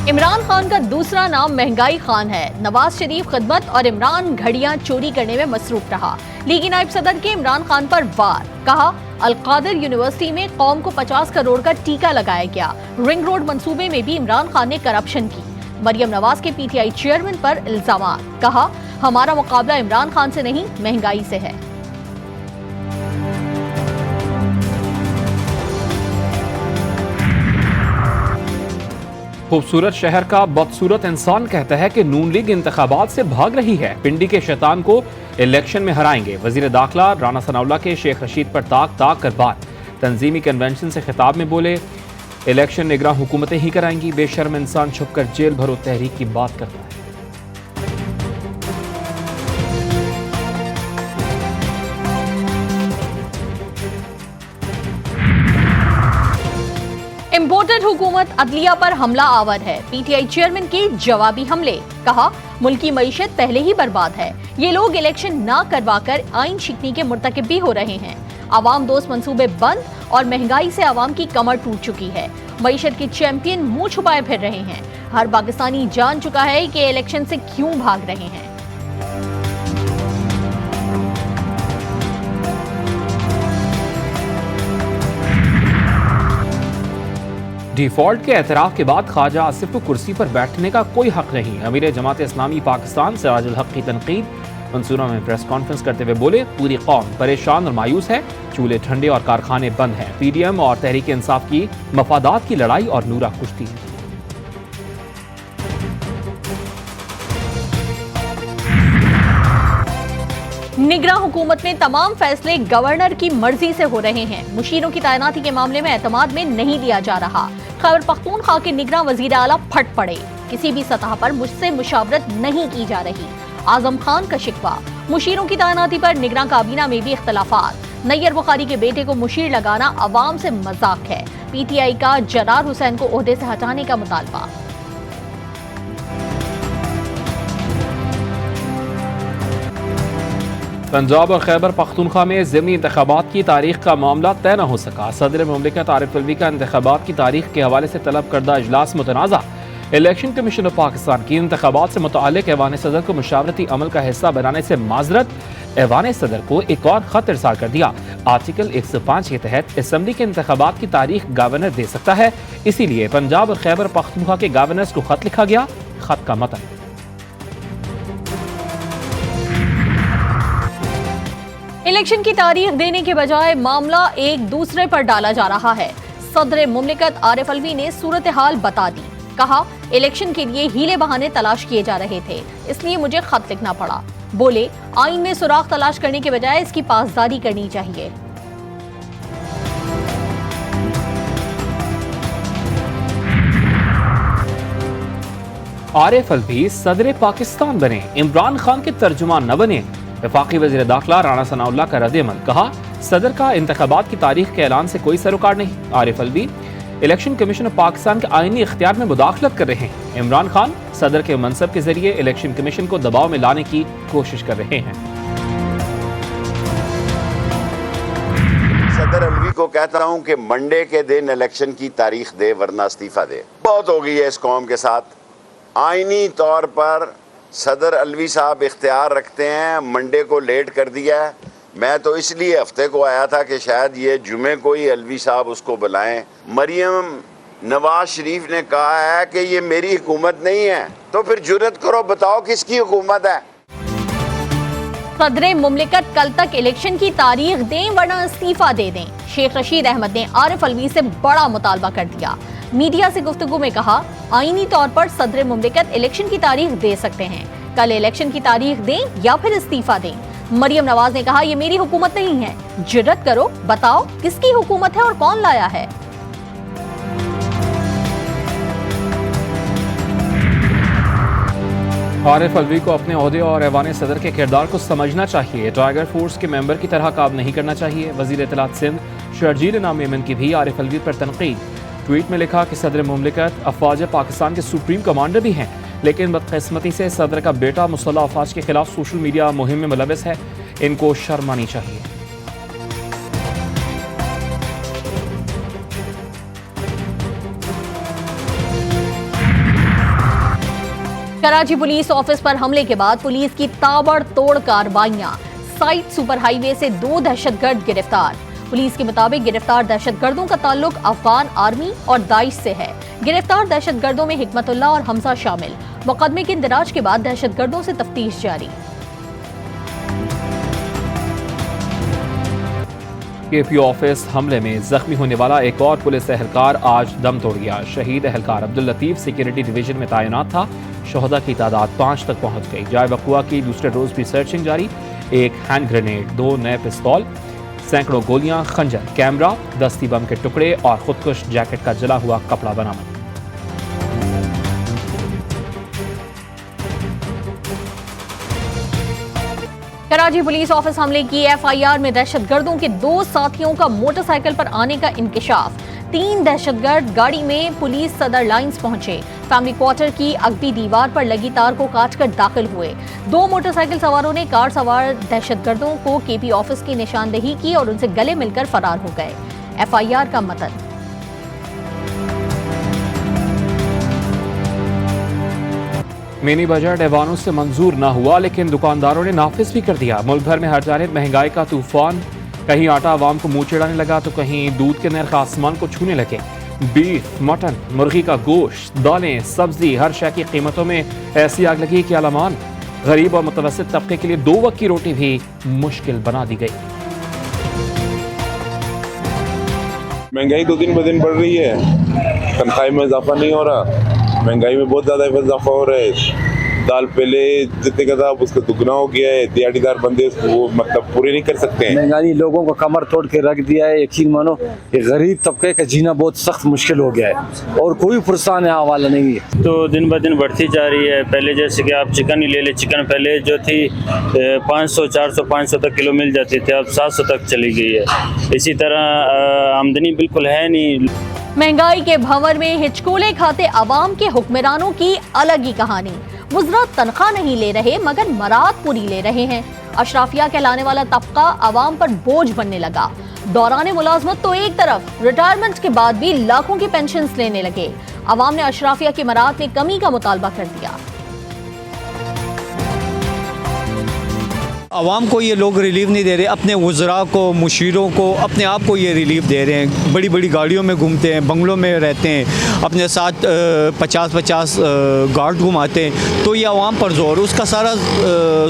इमरान खान का दूसरा नाम महंगाई खान है। नवाज शरीफ खिदमत और इमरान घड़ियां चोरी करने में मसरूफ रहा। लीगी नायब सदर के इमरान खान पर वार, कहा अलकादिर यूनिवर्सिटी में कौम को 50 करोड़ का टीका लगाया गया। रिंग रोड मंसूबे में भी इमरान खान ने करप्शन की। मरियम नवाज के पीटीआई चेयरमैन पर इल्जाम, कहा हमारा मुकाबला इमरान खान से नहीं महंगाई से है। खूबसूरत शहर का बदसूरत इंसान कहता है कि नून लीग इंतखाबात से भाग रही है। पिंडी के शैतान को इलेक्शन में हराएंगे। वजीर दाखिला राना सनाउल्लाह के शेख रशीद पर ताक ताक कर बात। तंजीमी कन्वेंशन से खिताब में बोले इलेक्शन निगरान हुकूमतें ही कराएंगी। बेशर्म इंसान छुपकर जेल भरो तहरीक की बात करता है। इम्पोर्टेड हुकूमत अदलिया पर हमला आवर है। पीटीआई चेयरमैन के जवाबी हमले, कहा मुल्की मईशत पहले ही बर्बाद है। ये लोग इलेक्शन ना करवाकर आइन शिकनी के मुर्तकिब भी हो रहे हैं। आवाम दोस्त मंसूबे बंद और महंगाई से आवाम की कमर टूट चुकी है। मईशत के चैंपियन मुंह छुपाए फिर रहे हैं। हर पाकिस्तानी जान चुका है कि इलेक्शन से क्यों भाग रहे हैं। डिफॉल्ट के एतराफ के बाद ख्वाजा आसिफ को कुर्सी पर बैठने का कोई हक नहीं। अमीर जमात इस्लामी पाकिस्तान सिराजुल हक की तनकीद। मंसूरा में प्रेस कॉन्फ्रेंस करते हुए बोले पूरी कौम परेशान और मायूस है। चूल्हे ठंडे और कारखाने बंद हैं। पीडीएम और तहरीक इंसाफ की मफादात की लड़ाई और नूरा कुश्ती है। निगरां हुकूमत में तमाम फैसले गवर्नर की मर्जी से हो रहे हैं। मुशीरों की तैनाती के मामले में एतमाद में नहीं लिया जा रहा। खैबर पख्तूनख्वा के निगरां वजीर आला फट पड़े। किसी भी सतह पर मुझसे मुशावरत नहीं की जा रही। आजम खान का शिकवा। मुशीरों की तैनाती पर निगरां काबीना में भी इख्तलाफात। नैयर बुखारी के बेटे को मुशीर लगाना अवाम से मजाक है। पीटीआई का जरार हुसैन को ओहदे से हटाने का मुतालबा। पंजाब और खैबर पख्तूनख्वा में ज़िमनी इंतखाबात की तारीख का मामला तय न हो सका। सदर मुमलिकत आरिफ अलवी का इंतखाबात की तारीख के हवाले से तलब करदा इजलास मुतनाज़ा। इलेक्शन कमीशन ऑफ पाकिस्तान की इंतखाबात से मुताल्लिक ऐवान सदर को मुशावरती अमल का हिस्सा बनाने से माजरत। ऐवान सदर को एक और खत इरसाल कर दिया। आर्टिकल 105 के तहत असम्बली के इंतखाबात की तारीख गवर्नर दे सकता है। इसीलिए पंजाब और खैबर पख्तूनख्वा के गवर्नर्स को खत लिखा गया। खत का मतन इलेक्शन की तारीख देने के बजाय मामला एक दूसरे पर डाला जा रहा है। सदर मुमलिकत आरिफ अलवी ने सूरत हाल बता दी। कहा इलेक्शन के लिए हीले बहाने तलाश किए जा रहे थे, इसलिए मुझे खत लिखना पड़ा। बोले आइन में सुराख तलाश करने के बजाय इसकी पासदारी करनी चाहिए। आरिफ अलवी सदर पाकिस्तान बने, इमरान खान के तर्जुमान न बने। वफाकी वज़ीर दाखिला राना सनाउल्लाह का रद्द-ए-अमल, कहा सदर का इंतखाबात की तारीख के ऐलान से कोई सरोकार नहीं। Arif Alvi election commission of Pakistan के आईनी इख्तियार में मुदाखलत कर रहे हैं। इमरान खान सदर के मनसब के जरिए इलेक्शन कमीशन को दबाव में लाने की कोशिश कर रहे हैं। सदर अलवी को कहता हूं कि मंडे के दिन इलेक्शन की तारीख दे वरना इस्तीफा दे। बहुत हो गई है इस कौम के साथ। आईनी तौर पर सदर अलवी साहब इख्तियार रखते हैं, मंडे को लेट कर दिया है। मैं तो इसलिए हफ्ते को आया था कि शायद ये जुमे को ही अलवी साहब उसको बुलाएं। मरियम नवाज शरीफ ने कहा है कि ये मेरी हुकूमत नहीं है, तो फिर जुर्रत करो बताओ किसकी हुकूमत है। सदर मुमलिकत कल तक इलेक्शन की तारीख दें वरना इस्तीफा दे दें। शेख रशीद अहमद ने आरिफ अलवी से बड़ा मुतालबा कर दिया। मीडिया से गुफ्तगू में कहा आईनी तौर पर सदर मुमलिकत इलेक्शन की तारीख दे सकते हैं। कल इलेक्शन की तारीख दें या फिर इस्तीफा दें। मरियम नवाज ने कहा ये मेरी हुकूमत नहीं है। जुर्रत करो बताओ किसकी हुकूमत है और कौन लाया है। आरिफ अलवी को अपने ओहदे और ऐवान सदर के किरदार को समझना चाहिए। टाइगर फोर्स के मेंबर की तरह काम नहीं करना चाहिए। वजीर इत्तलात सिंध शर्जील इनाम मेमन की भी आरिफ अलवी पर तनकीद। ट्वीट में लिखा कि सदर मुमलिकत अफवाज पाकिस्तान के सुप्रीम कमांडर भी हैं, लेकिन बदकिस्मती से सदर का बेटा मुसल्लह अफवाज के खिलाफ सोशल मीडिया मुहिम में मुलविस है। इनको शर्म आनी चाहिए। कराची पुलिस ऑफिस पर हमले के बाद पुलिस की ताबड़तोड़ कार्रवाइयां। साइट सुपर हाईवे से 2 दहशतगर्द गिरफ्तार। पुलिस के मुताबिक गिरफ्तार दहशतगर्दों का ताल्लुक अफगान आर्मी और दाइश से है। गिरफ्तार दहशतगर्दों में हिकमतुल्लाह और हमजा शामिल। मुकदमे के इंदराज के बाद दहशतगर्दों से तफ्तीश जारी। केपी ऑफिस हमले में जख्मी होने वाला एक और पुलिस एहलकार आज दम तोड़ गया। शहीद एहलकार अब्दुल लतीफ सिक्योरिटी डिवीजन में तैनात था। शोहदा की तादाद 5 तक पहुंच गई। जाए वक़ुआ की दूसरे रोज भी सर्चिंग जारी। एक हैंड ग्रेनेड, 2 नए पिस्तौल, सैकड़ों गोलियां, खंजर, कैमरा, दस्ती बम के टुकड़े और खुदकुश जैकेट का जला हुआ कपड़ा बरामद। कराची पुलिस ऑफिस हमले की एफआईआर में दहशतगर्दों के 2 साथियों का मोटरसाइकिल पर आने का इंकिशाफ। 3 दहशतगर्द गाड़ी में पुलिस सदर लाइंस पहुंचे। फैमिली क्वार्टर की अगबी दीवार पर लगी तार को काटकर दाखिल हुए। 2 मोटरसाइकिल सवारों ने कार सवार दहशतगर्दों को केपी ऑफिस की निशानदेही की और उनसे गले मिलकर फरार हो गए। एफआईआर का मतन। मिनी बजट ऐवानों से मंजूर न हुआ, लेकिन दुकानदारों ने नाफिज भी कर दिया। मुल्क भर में हर जानिब महंगाई का तूफान। कहीं आटा आवाम को मुंह चिढ़ाने लगा तो कहीं दूध के नर्ख आसमान को छूने लगे। बीफ, मटन, मुर्गी का गोश्त, दालें, सब्जी, हर शय की कीमतों में ऐसी आग लगी कि आलमान। गरीब और मुतवस्सित तबके के लिए 2 वक्त की रोटी भी मुश्किल बना दी गई। महंगाई तो दिन ब दिन बढ़ रही है, तनख्वाही में इजाफा नहीं हो रहा। महंगाई में बहुत ज़्यादा इजाफा हो रहा है। दाल पहले जितने का था उसका दुगना हो गया है। दिहाड़ीदार बंदे वो मतलब पूरे नहीं कर सकते हैं। महंगाई लोगों को कमर तोड़ के रख दिया है। यकीन मानो कि गरीब तबके का जीना बहुत सख्त मुश्किल हो गया है और कोई पुरसान है वाला नहीं है। तो दिन ब दिन बढ़ती जा रही है। पहले जैसे कि आप चिकन ही ले ले, चिकन पहले जो थी 500, 400, 500 तक किलो मिल जाती थी, अब 700 तक चली गई है। इसी तरह आमदनी बिल्कुल है नहीं। महंगाई के भंवर में हिचकोले खाते अवाम के हुक्मरानों की अलग ही कहानी। मुजरा तनख्वाह नहीं ले रहे मगर मराद पूरी ले रहे हैं। अशराफिया कहलाने वाला तबका अवाम पर बोझ बनने लगा। दौरान मुलाजमत तो एक तरफ, रिटायरमेंट के बाद भी लाखों की पेंशन लेने लगे। अवाम ने अशराफिया की मराद में कमी का मुतालबा कर दिया। आवाम को ये लोग रिलीफ नहीं दे रहे, अपने वज़रा को, मुशीरों को, अपने आप को ये रिलीफ दे रहे हैं। बड़ी बड़ी गाड़ियों में घूमते हैं, बंगलों में रहते हैं, अपने साथ 50-50 गार्ड घुमाते हैं। तो ये आवाम पर जोर, उसका सारा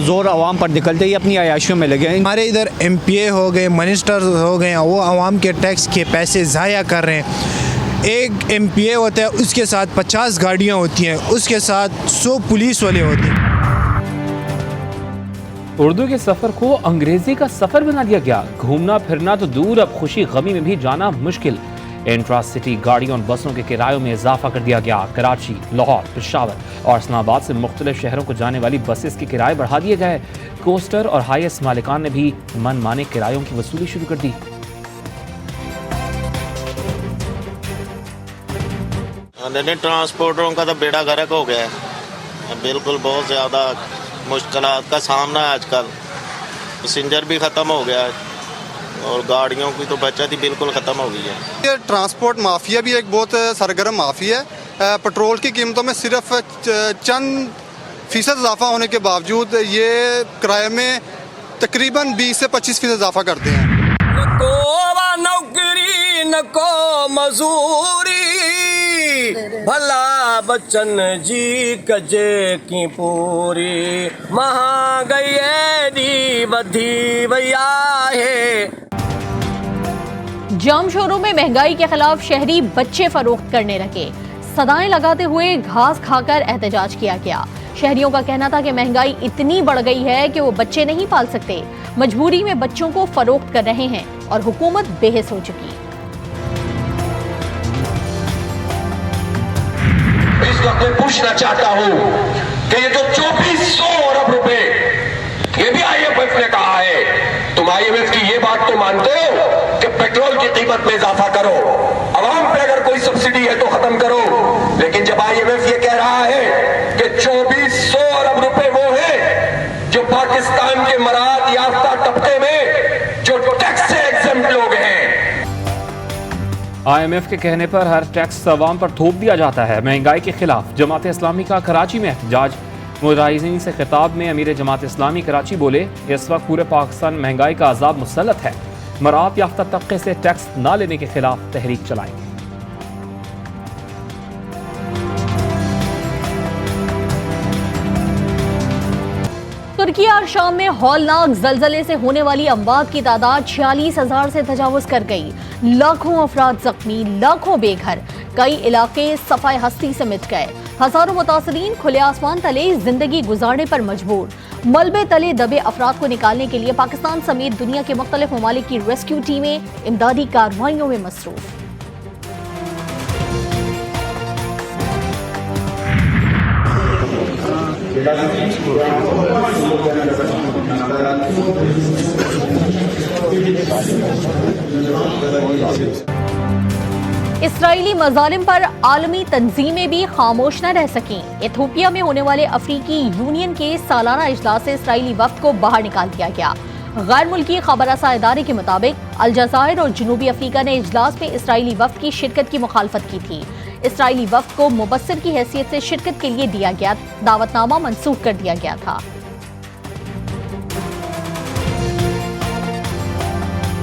जोर आवाम पर निकलते ही अपनी अयाशियों में लगे हैं। हमारे इधर MPA हो गए, मिनिस्टर हो गए, वो आवाम के टैक्स के पैसे ज़ाया कर रहे हैं। एक MPA होता है, उसके साथ 50 गाड़ियाँ होती हैं, उसके साथ 100 पुलिस वाले होते हैं। उर्दू के सफर को अंग्रेजी का सफर बना दिया गया। घूमना फिरना तो दूर, अब खुशी गमी में भी जाना मुश्किल। इंट्रा सिटी गाड़ियों और बसों के किरायों में इजाफा कर दिया गया। कराची, लाहौर, पेशावर और इस्लामाबाद से मुख्तलिफ शहरों को जाने वाली बसेस के किराए बढ़ा दिए गए। कोस्टर और हाईएस्ट मालिकान ने भी मनमाने किरायों की वसूली शुरू कर दी। ट्रांसपोर्टरों का तो बेड़ा गर्क हो गया है। बिल्कुल बहुत ज़्यादा मुश्किलात का सामना है आजकल। पैसेंजर भी ख़त्म हो गया है और गाड़ियों की तो बचत ही बिल्कुल ख़त्म हो गई है। ये ट्रांसपोर्ट माफिया भी एक बहुत सरगर्म माफिया है। पेट्रोल की कीमतों में सिर्फ चंद फीसद इजाफा होने के बावजूद ये किराए में तकरीबन 20 से 25% इजाफा करते हैं। नौकरी न को मजूरी, भला बच्चन जी कजे की पूरी, महंगाई दी बधी भैया है। जाम शोरों में महंगाई के खिलाफ शहरी बच्चे फरोख्त करने लगे। सदाएं लगाते हुए घास खाकर एहतजाज किया गया। शहरियों का कहना था कि महंगाई इतनी बढ़ गई है कि वो बच्चे नहीं पाल सकते। मजबूरी में बच्चों को फरोख्त कर रहे हैं और हुकूमत बेहिस हो चुकी। इस वक्त मैं पूछना चाहता हूं कि ये जो 2400 अरब रुपए ये भी IMF ने कहा है, तुम IMF की ये बात तो मानते हो कि पेट्रोल की कीमत में इजाफा करो, अवाम पे अगर कोई सब्सिडी है तो खत्म करो, लेकिन जब IMF ये कह रहा है कि 2400 अरब रुपए वो है जो पाकिस्तान के मराद याफ्ता तबके में जो टैक्स से एग्जम्प्ट लोग हैं। IMF के कहने पर हर टैक्स अवाम पर थोप दिया जाता है। महंगाई के खिलाफ जमात इस्लामी का कराची में एहतजाज। मुजाहिदीन से खिताब में अमीर जमात इस्लामी कराची बोले, इस वक्त पूरे पाकिस्तान महंगाई का अजाब मुसल्लत है। मरात याफ्ता तबके से टैक्स ना लेने के खिलाफ तहरीक चलाएंगे। तुर्की और शाम में हौलनाक जलजले से होने वाली अमवात की तादाद 46,000 से तजावुज कर गई। लाखों अफराद जख्मी, लाखों बेघर, कई इलाके सफाई हस्ती से मिट गए। हजारों मुतासरीन खुले आसमान तले जिंदगी गुजारने पर मजबूर। मलबे तले दबे अफराद को निकालने के लिए पाकिस्तान समेत दुनिया के मुख्तलिफ ममालिक की रेस्क्यू टीमें इमदादी कार्रवाइयों में मसरूफ। इसराइली मजालिम पर आलमी तंजीमें भी खामोश न रह सकीं। इथियोपिया में होने वाले अफ्रीकी यूनियन के सालाना इजलास से इसराइली वफ्द को बाहर निकाल दिया गया। गैर मुल्की खबरसां इदारे के मुताबिक अल जज़ायर और जनूबी अफ्रीका ने इजलास में इसराइली वफ्द की शिरकत की मुखालफत की थी। इसराइली वफ्द को मुबस्सिर की हैसियत से शिरकत के लिए दिया गया दावतनामा मंसूख कर दिया गया था।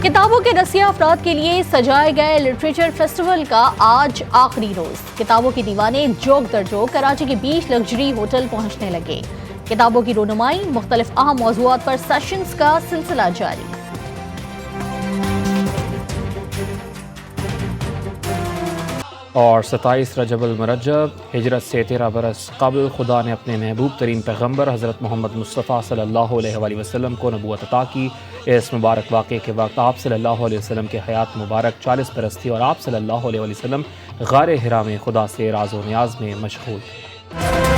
किताबों के रसिया अफराद के लिए सजाए गए लिटरेचर फेस्टिवल का आज आखिरी रोज। किताबों के दीवाने जोक दर जोक कराची के 20 लग्जरी होटल पहुंचने लगे। किताबों की रोनुमाई, मुख्तलिफ अहम मौज़ूआत पर सेशंस का सिलसिला जारी। और 27 रजबुल मुरज्जब हिजरत से 13 बरस कबल खुदा ने अपने महबूब तरीन पैगम्बर हज़रत मोहम्मद मुस्तफ़ा सल्लल्लाहु अलैहि वसल्लम को नबूवत अता की। इस मुबारक वाक़े के वक्त आप सल्लल्लाहु अलैहि वसल्लम की हयात मुबारक 40 बरस थी और आप सल्लल्लाहु अलैहि वसल्लम गारे हिरा में खुदा से राज़ो नियाज़ में मशगूल थे।